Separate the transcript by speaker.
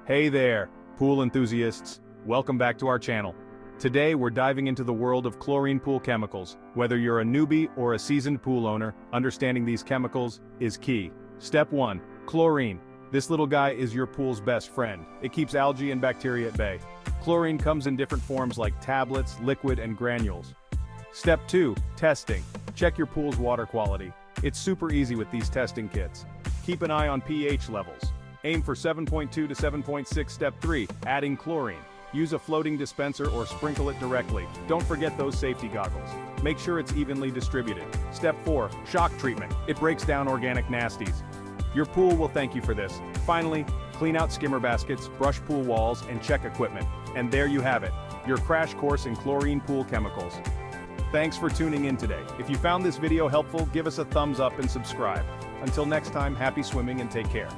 Speaker 1: Hey there, pool enthusiasts. Welcome back to our channel. Today we're diving into the world of chlorine pool chemicals. Whether you're a newbie or a seasoned pool owner, understanding these chemicals is key. Step 1. Chlorine. This little guy is your pool's best friend. It keeps algae and bacteria at bay. Chlorine comes in different forms like tablets, liquid, and granules. Step 2. Testing. Check your pool's water quality. It's super easy with these testing kits. Keep an eye on pH levels. Aim for 7.2 to 7.6. Step 3. Adding chlorine. Use a floating dispenser or sprinkle it directly. Don't forget those safety goggles. Make sure it's evenly distributed. Step 4. Shock treatment. It breaks down organic nasties. Your pool will thank you for this. Finally, clean out skimmer baskets, brush pool walls, and check equipment. And there you have it, your crash course in chlorine pool chemicals. Thanks for tuning in today. If you found this video helpful, give us a thumbs up and subscribe. Until next time, happy swimming and take care.